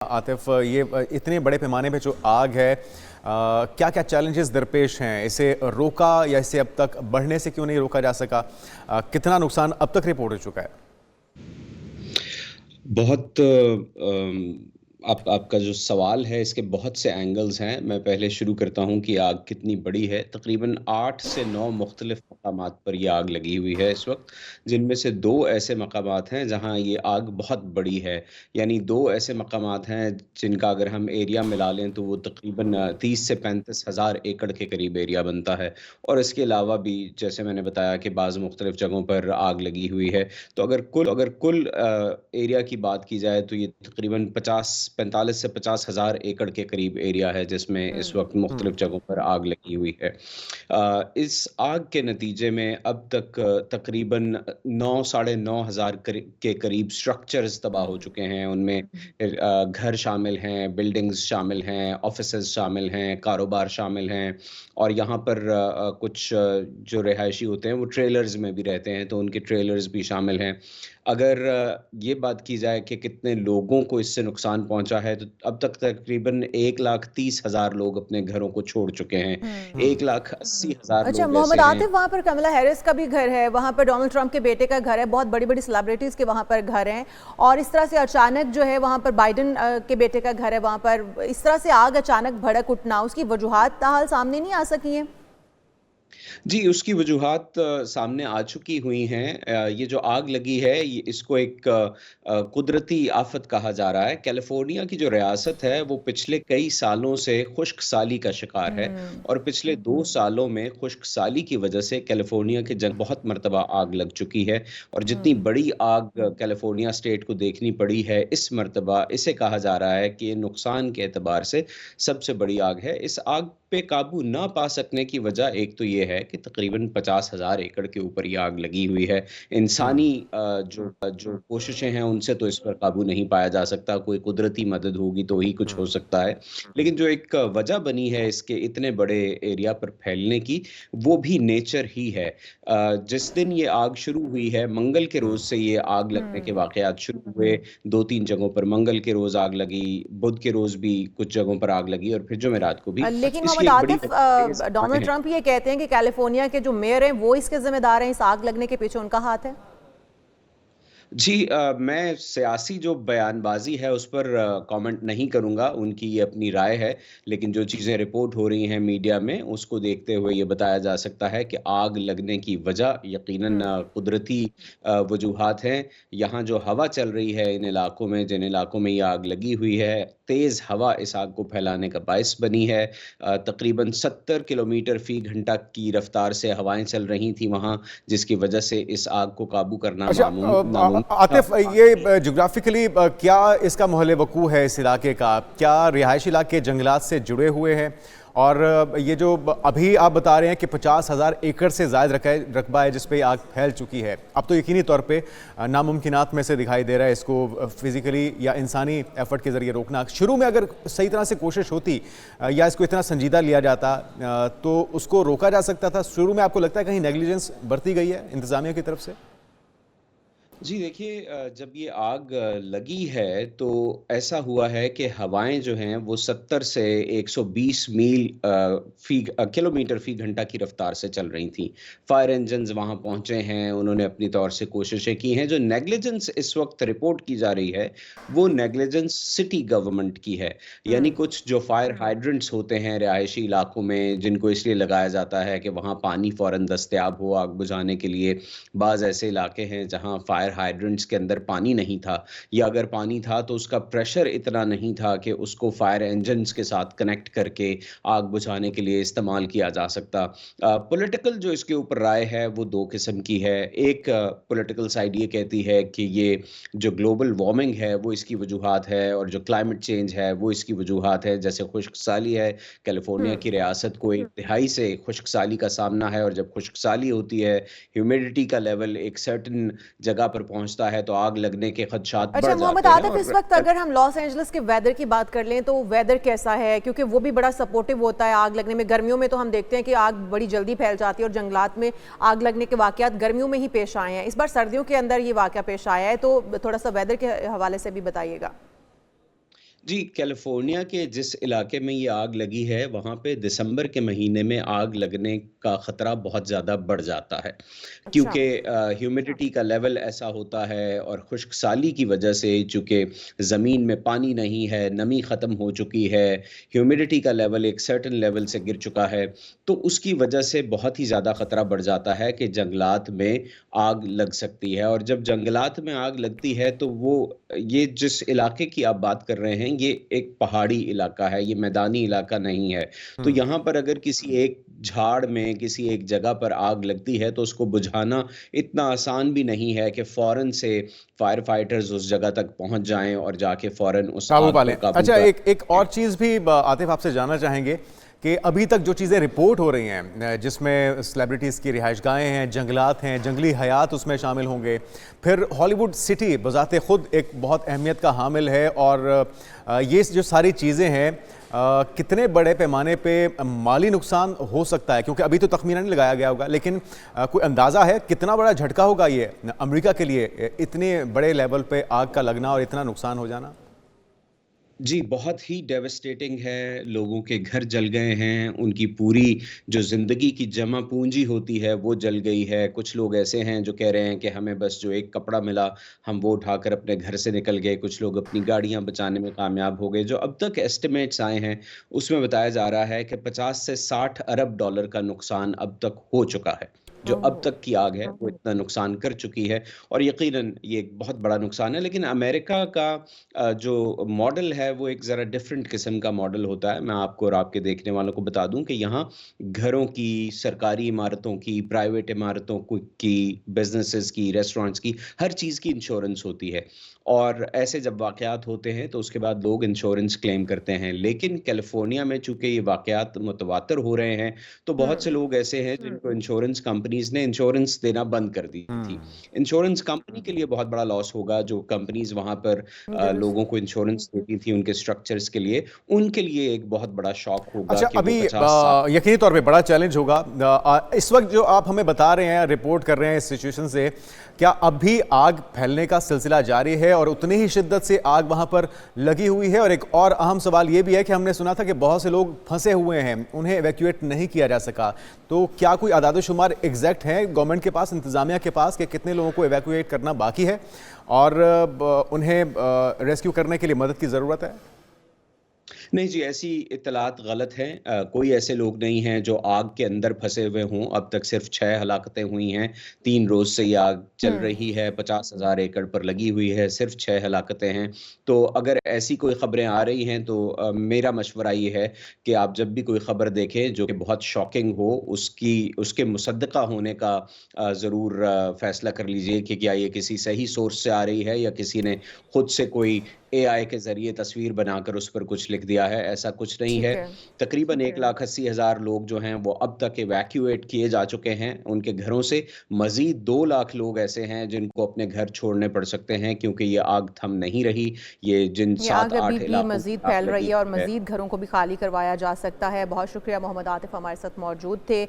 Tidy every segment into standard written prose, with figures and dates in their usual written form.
आतिफ, ये इतने बड़े पैमाने पे जो आग है, क्या क्या चैलेंजेस दरपेश हैं? इसे रोका या इसे अब तक बढ़ने से क्यों नहीं रोका जा सका? कितना नुकसान अब तक रिपोर्ट हो चुका है? बहुत आपका जो सवाल है इसके बहुत से एंगल्स हैं। मैं पहले शुरू करता हूँ कि आग कितनी बड़ी है। तकरीबन 8 से 9 मुख्तलिफ मकामात पर ये आग लगी हुई है इस वक्त, जिनमें से 2 ऐसे मकामात हैं जहाँ ये आग बहुत बड़ी है। यानी 2 ऐसे मकामात हैं जिनका अगर हम एरिया मिला लें तो वो तकरीबन 30 से 35 हज़ार एकड़ के करीब एरिया बनता है। और इसके अलावा भी जैसे मैंने बताया कि बाज़ मुख्तलिफ जगहों पर आग लगी हुई है। तो अगर कुल एरिया की बात की जाए तो ये तकरीबन 45 से 50 हज़ार एकड़ के करीब एरिया है जिसमें इस हुँ, वक्त मुख्तलिफ जगहों पर आग लगी हुई है। इस आग के नतीजे में अब तक तकरीबन 9 साढ़े 9 हज़ार के करीब स्ट्रक्चर्स तबाह हो चुके हैं। उनमें हुँ, घर शामिल हैं, बिल्डिंग्स शामिल हैं, ऑफिसेज़ शामिल हैं, कारोबार शामिल हैं और यहाँ पर जो रिहायशी होते हैं वो ट्रेलर्स में भी रहते हैं, तो उनके ट्रेलर्स भी शामिल हैं। अगर ये बात की जाए कि कितने लोगों को इससे नुकसान पहुँचा है, तो अब तक तकरीबन 1,30,000 लोग अपने घरों को छोड़ चुके हैं। हुँ। 1,80,000 अच्छा, लोग मोहम्मद ऐसे हैं। आतिफ, वहाँ पर कमला हैरिस का भी घर है, वहाँ पर डोनाल्ड ट्रंप के बेटे का घर है, बहुत बड़ी-बड़ी सेलिब्रिटीज़ के वहाँ पर घर हैं और इस तरह से अचानक जो है वहाँ पर बाइडेन के बेटे का घर है, वहाँ पर इस तरह से आग अचानक भड़क उठना, उसकी वजूहात ताहाल सामने नहीं आ सकी हैं? जी, उसकी वजूहात सामने आ चुकी हुई हैं। ये जो आग लगी है ये इसको एक कुदरती आफ़त कहा जा रहा है। कैलिफ़ोर्निया की जो रियासत है वो पिछले कई सालों से खुश्क साली का शिकार है हुँ, और पिछले 2 सालों में खुश्क साली की वजह से कैलिफ़ोर्निया के जंग बहुत मर्तबा आग लग चुकी है और जितनी हुँ, बड़ी आग कैलिफ़ोर्निया स्टेट को देखनी पड़ी है इस मर्तबा, इसे कहा जा रहा है कि ये नुकसान के एतबार से सबसे बड़ी आग है। इस आग पे काबू ना पा सकने की वजह एक तो ये है कि तकरीबन 50,000 एकड़ के ऊपर ये आग लगी हुई है। हम्म। इंसानी जो कोशिशें हैं उनसे तो इस पर काबू नहीं पाया जा सकता, कोई कुदरती मदद होगी तो ही कुछ हो हम्म। सकता है। लेकिन जो एक वजह बनी है इसके इतने बड़े एरिया पर फैलने की, वो भी नेचर ही है। जिस दिन ये आग शुरू हुई है, मंगल के रोज़ से ये आग लगने के हुँ। वाक़यात शुरू हुए। 2-3 जगहों पर मंगल के रोज़ आग लगी, बुध के रोज़ भी कुछ जगहों पर आग लगी और फिर जुमेरात को भी। लेकिन इसकी मोहम्मद एक बड़ी आतिफ, वजह तेज़ हवाएँ डोनाल्ड हैं। ट्रंप ये कहते हैं कि कैलिफोर्निया के जो मेयर हैं वो इसके जिम्मेदार हैं, इस आग लगने के पीछे उनका हाथ है। जी, मैं सियासी जो बयानबाज़ी है उस पर कमेंट नहीं करूँगा, उनकी ये अपनी राय है। लेकिन जो चीज़ें रिपोर्ट हो रही हैं मीडिया में, उसको देखते हुए ये बताया जा सकता है कि आग लगने की वजह यकीनन हुँ, कुदरती वजूहात हैं। यहाँ जो हवा चल रही है इन इलाकों में, जिन इलाकों में ये आग लगी हुई है, तेज़ हवा इस आग को फैलाने का बाइस बनी है। तकरीबन 70 किलोमीटर फ़ी घंटा की रफ़्तार से हवाएँ चल रही थी वहाँ, जिसकी वजह से इस आग को काबू करना अच्छा, नामुमकिन था। आतिफ, ये ज्योग्राफिकली क्या इसका मोहल्ले वकू है इस इलाके का? क्या रिहायशी इलाके जंगलात से जुड़े हुए हैं? और ये जो अभी आप बता रहे हैं कि 50,000 एकड़ से ज़ायद रकबा है जिस पे आग फैल चुकी है, अब तो यकीनी तौर पे नामुमकिनात में से दिखाई दे रहा है इसको फिज़िकली या इंसानी एफर्ट के ज़रिए रोकना। शुरू में अगर सही तरह से कोशिश होती या इसको इतना संजीदा लिया जाता तो उसको रोका जा सकता था। शुरू में आपको लगता है कहीं नेग्लिजेंस बरती गई है इंतज़ामिया की तरफ से? जी देखिए, जब ये आग लगी है तो ऐसा हुआ है कि हवाएं जो हैं वो 70 से 120 मील किलोमीटर फी घंटा की रफ्तार से चल रही थी। फायर इंजन्स वहां पहुंचे हैं, उन्होंने अपनी तौर से कोशिशें की हैं। जो नेग्लिजेंस इस वक्त रिपोर्ट की जा रही है वो नेग्लिजेंस सिटी गवर्नमेंट की है। यानी हुँ, कुछ जो फायर हाइड्रेंट्स होते हैं रिहायशी इलाकों में, जिनको इसलिए लगाया जाता है कि वहां पानी फौरन दस्तयाब हो आग बुझाने के लिए। बाज़ ऐसे इलाके हैं जहाँ फायर हाइड्रेंट्स के अंदर पानी नहीं था, या अगर पानी था तो उसका प्रेशर इतना नहीं था कि उसको फायर इंजन्स के साथ कनेक्ट करके आग बुझाने के लिए इस्तेमाल किया जा सकता। पॉलिटिकल जो इसके ऊपर राय है वो 2 किस्म की है। एक पॉलिटिकल साइड ये कहती है कि ये जो ग्लोबल वार्मिंग है वो इसकी वजूहात है और जो क्लाइमेट चेंज है वो इसकी वजूहात है। जैसे खुश्क साली है, कैलिफोर्निया हुँ। की रियासत को एक तिहाई से खुश्क साली का सामना है और जब खुश्क साली होती है, ह्यूमिडिटी का लेवल एक सर्टेन जगह पर पहुंचता है तो आग लगने के खदशात अच्छा बढ़ मोहम्मद जाते हैं आतिफ, इस और वक्त अगर हम लॉस एंजल्स के वेदर की बात कर लें तो वेदर कैसा है? क्योंकि वो भी बड़ा सपोर्टिव होता है आग लगने में। गर्मियों में तो हम देखते हैं कि आग बड़ी जल्दी फैल जाती है और जंगलात में आग लगने के वाकयात गर्मियों में ही पेश आए हैं। इस बार सर्दियों के अंदर ये वाकया पेश आया है, तो थोड़ा सा वेदर के हवाले से भी बताइएगा। जी, कैलिफ़ोर्निया के जिस इलाके में ये आग लगी है, वहाँ पे दिसंबर के महीने में आग लगने का ख़तरा बहुत ज़्यादा बढ़ जाता है। अच्छा। क्योंकि ह्यूमिडिटी का लेवल ऐसा होता है और खुश्कसाली की वजह से चूँकि ज़मीन में पानी नहीं है, नमी ख़त्म हो चुकी है, ह्यूमिडिटी का लेवल एक सर्टेन लेवल से गिर चुका है, तो उसकी वजह से बहुत ही ज़्यादा ख़तरा बढ़ जाता है कि जंगलात में आग लग सकती है। और जब जंगलात में आग लगती है तो वो ये जिस इलाके की आप बात कर रहे हैं, ये एक पहाड़ी इलाका है, ये मैदानी इलाका नहीं है। तो हम्म। यहाँ पर अगर किसी एक झाड़ में, किसी एक जगह पर आग लगती है, तो उसको बुझाना इतना आसान भी नहीं है कि फ़ौरन से फायर फाइटर्स उस जगह तक पहुँच जाएँ और जाके फ़ौरन उस काबू आग पा को लें। काबू अच्छा, कर एक और चीज़ भी आतिफ आपसे जानना चाहेंगे कि अभी तक जो चीज़ें रिपोर्ट हो रही हैं, जिसमें सेलिब्रिटीज़ की रिहाइशगाहें हैं, जंगलात हैं, जंगली हयात उसमें शामिल होंगे, फिर हॉलीवुड सिटी बज़ाते खुद एक बहुत अहमियत का हामिल है, और ये जो सारी चीज़ें हैं, कितने बड़े पैमाने पे माली नुकसान हो सकता है? क्योंकि अभी तो तखमीना नहीं लगाया गया होगा, लेकिन कोई अंदाज़ा है कितना बड़ा झटका होगा ये अमेरिका के लिए, इतने बड़े लेवल पे आग का लगना और इतना नुकसान हो जाना? जी, बहुत ही डेवास्टेटिंग है, लोगों के घर जल गए हैं, उनकी पूरी जो ज़िंदगी की जमा पूँजी होती है, वो जल गई है। कुछ लोग ऐसे हैं जो कह रहे हैं कि हमें बस जो एक कपड़ा मिला, हम वो उठाकर अपने घर से निकल गए। कुछ लोग अपनी गाड़ियाँ बचाने में कामयाब हो गए। जो अब तक एस्टिमेट्स आए हैं, उसमें बताया जा रहा है कि 50 से 60 अरब डॉलर का नुकसान अब तक हो चुका है। जो अब ओह! तक की आग है, वो इतना नुकसान कर चुकी है और यकीनन ये एक बहुत बड़ा नुकसान है। लेकिन अमेरिका का जो मॉडल है वो एक ज़रा डिफरेंट किस्म का मॉडल होता है। मैं आपको और आपके देखने वालों को बता दूँ कि यहाँ घरों की, सरकारी इमारतों की, प्राइवेट इमारतों की, बिज़नेसेस की, रेस्टोरेंट्स की, हर चीज़ की इंश्योरेंस होती है। और ऐसे जब वाक़यात होते हैं तो उसके बाद लोग इंश्योरेंस क्लेम करते हैं। लेकिन कैलिफ़ोर्निया में चूँकि ये वाक़यात मुतवातर हो रहे हैं, तो बहुत से हुँ, लोग ऐसे हैं जिनको इंश्योरेंस कंपनीज़ ने इंश्योरेंस देना बंद कर दी थी। हुँ। इंश्योरेंस कंपनी के लिए बहुत बड़ा लॉस होगा, जो कंपनीज़ वहाँ पर दुरुस्त। लोगों को इंश्योरेंस देती थी उनके स्ट्रक्चर्स के लिए, उनके लिए एक बहुत बड़ा शॉक होगा अच्छा, कि वो अभी 50-60 यकीनी तौर पे बड़ा चैलेंज होगा। इस वक्त जो आप हमें बता रहे हैं, रिपोर्ट कर रहे हैं इस सिचुएशन से, क्या अब भी आग फैलने का सिलसिला जारी है और उतनी ही शिद्दत से आग वहां पर लगी हुई है? और एक और अहम सवाल ये भी है कि हमने सुना था कि बहुत से लोग फंसे हुए हैं, उन्हें एवैक्यूएट नहीं किया जा सका। तो क्या कोई आदाद-ओ-शुमार एग्जैक्ट है गवर्नमेंट के पास, इंतजामिया के पास, कि कितने लोगों को एवैक्यूएट करना बाकी है और उन्हें रेस्क्यू करने के लिए मदद की ज़रूरत है? नहीं जी, ऐसी इत्तलात गलत हैं। कोई ऐसे लोग नहीं हैं जो आग के अंदर फँसे हुए हों। अब तक सिर्फ़ 6 हलाकतें हुई हैं। 3 रोज़ से ये आग चल हुँ। रही है, 50,000 एकड़ पर लगी हुई है, सिर्फ़ 6 हलाकतें हैं। तो अगर ऐसी कोई ख़बरें आ रही हैं तो मेरा मशवरा ये है कि आप जब भी कोई ख़बर देखें जो कि बहुत शॉकिंग हो, उसके मुसद्दक़ा होने का ज़रूर फ़ैसला कर लीजिए कि क्या ये किसी सही सोर्स से आ रही है या किसी ने खुद से कोई एआई के ज़रिए तस्वीर बनाकर उस पर कुछ लिख दिया है, ऐसा कुछ नहीं है। ठीक है। तकरीबन 1,80,000 लोग जो हैं वो अब तक इवैक्यूएट किए जा चुके हैं उनके घरों से। मज़ीद 2 लाख लोग ऐसे हैं जिनको अपने घर छोड़ने पड़ सकते हैं क्योंकि ये आग थम नहीं रही। ये जिन ये आग अभी 7-8 भी इलाकों मज़ीद में आग फैल रही लगी है और है। मज़ीद घरों को भी खाली करवाया जा सकता है। बहुत शुक्रिया, मोहम्मद आतिफ हमारे साथ मौजूद थे,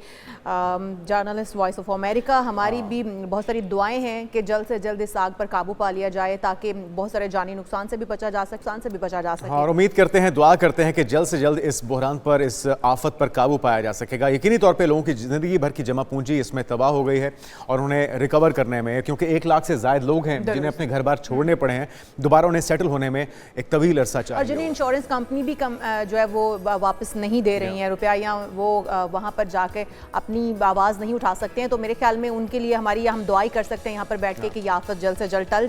जर्नलिस्ट वॉइस ऑफ अमेरिका। हमारी भी बहुत सारी दुआएं हैं कि जल्द से जल्द इस आग पर काबू पा लिया जाए ताकि बहुत सारे जानी नुकसान से भी बचा जा सके। हाँ, और उम्मीद करते हैं, दुआ करते हैं कि जल्द से जल्द इस बहरान पर, इस आफत पर काबू पाया जा सकेगा। यकीनी तौर पे लोगों की ज़िंदगी भर की जमा पूंजी इसमें तबाह हो गई है और उन्हें रिकवर करने में, क्योंकि 1 लाख से ज़ायद लोग हैं जिन्हें अपने घर बार छोड़ने पड़े हैं, दोबारा उन्हें सेटल होने में एक तवील अरसा और चाहिए जिन्हें होगा। इंश्योरेंस कंपनी भी जो है वो वापस नहीं दे रही हैं रुपया, या वो वहाँ पर जाके अपनी आवाज़ नहीं उठा सकते हैं, तो मेरे ख्याल में उनके लिए हम दुआई कर सकते हैं यहाँ पर बैठ के कि ये आफत जल्द से जल्द टल